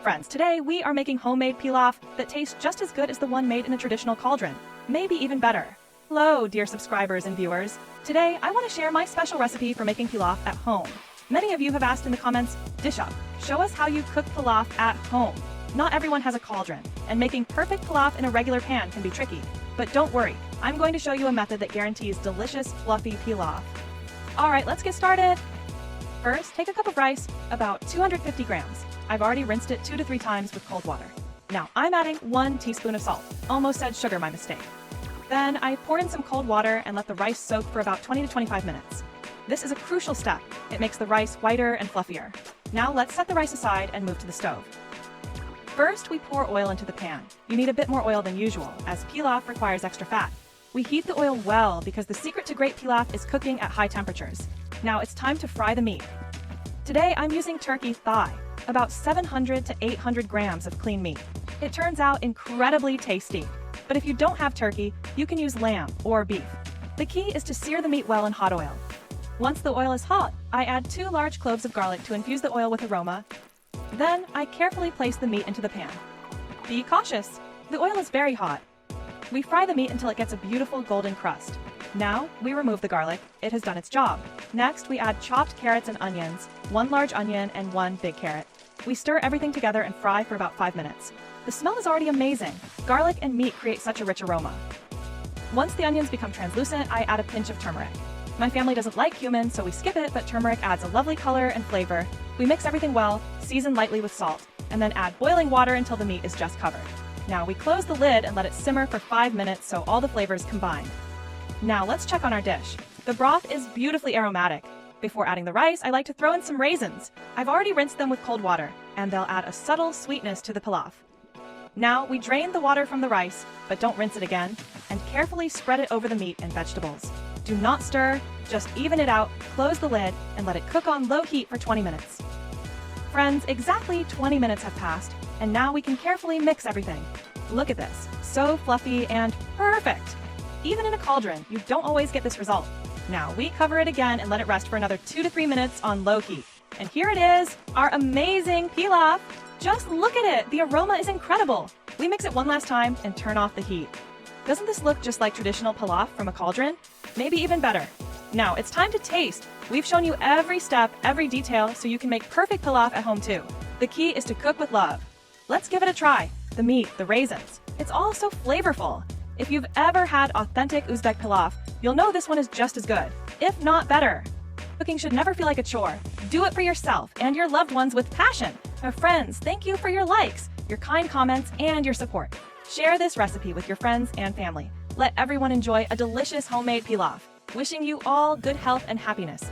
Friends, today we are making homemade pilaf that tastes just as good as the one made in a traditional cauldron, maybe even better. Hello, dear subscribers and viewers. Today I want to share my special recipe for making pilaf at home. Many of you have asked in the comments, DishUP, show us how you cook pilaf at home. Not everyone has a cauldron, and making perfect pilaf in a regular pan can be tricky. But don't worry, I'm going to show you a method that guarantees delicious, fluffy pilaf. Alright, let's get started. First, take a cup of rice, about 250 grams. I've already rinsed it 2 to 3 times with cold water. Now, I'm adding 1 teaspoon of salt. Almost said sugar, my mistake. Then I pour in some cold water and let the rice soak for about 20 to 25 minutes. This is a crucial step. It makes the rice whiter and fluffier. Now let's set the rice aside and move to the stove. First, we pour oil into the pan. You need a bit more oil than usual, as pilaf requires extra fat. We heat the oil well because the secret to great pilaf is cooking at high temperatures. Now it's time to fry the meat. Today I'm using turkey thigh, about 700 to 800 grams of clean meat. It turns out incredibly tasty. But if you don't have turkey, you can use lamb or beef. The key is to sear the meat well in hot oil. Once the oil is hot, I add 2 large cloves of garlic to infuse the oil with aroma. Then I carefully place the meat into the pan. Be cautious, the oil is very hot. We fry the meat until it gets a beautiful golden crust. Now, we remove the garlic. It has done its job. Next, we add chopped carrots and onions, 1 large onion and 1 big carrot. We stir everything together and fry for about 5 minutes. The smell is already amazing. Garlic and meat create such a rich aroma. Once the onions become translucent, I add a pinch of turmeric. My family doesn't like cumin, so we skip it, but turmeric adds a lovely color and flavor. We mix everything well, season lightly with salt, and then add boiling water until the meat is just covered. Now we close the lid and let it simmer for 5 minutes so all the flavors combine. Now let's check on our dish. The broth is beautifully aromatic. Before adding the rice, I like to throw in some raisins. I've already rinsed them with cold water, and they'll add a subtle sweetness to the pilaf. Now we drain the water from the rice, but don't rinse it again, and carefully spread it over the meat and vegetables. Do not stir, just even it out, close the lid, and let it cook on low heat for 20 minutes. Friends, exactly 20 minutes have passed, and now we can carefully mix everything. Look at this, so fluffy and perfect! Even in a cauldron, you don't always get this result. Now we cover it again and let it rest for another 2 to 3 minutes on low heat. And here it is, our amazing pilaf! Just look at it, the aroma is incredible! We mix it one last time and turn off the heat. Doesn't this look just like traditional pilaf from a cauldron? Maybe even better. Now it's time to taste. We've shown you every step, every detail, so you can make perfect pilaf at home too. The key is to cook with love. Let's give it a try. The meat, the raisins, it's all so flavorful. If you've ever had authentic Uzbek pilaf, you'll know this one is just as good, if not better. Cooking should never feel like a chore. Do it for yourself and your loved ones with passion. Our friends, thank you for your likes, your kind comments, and your support. Share this recipe with your friends and family. Let everyone enjoy a delicious homemade pilaf. Wishing you all good health and happiness.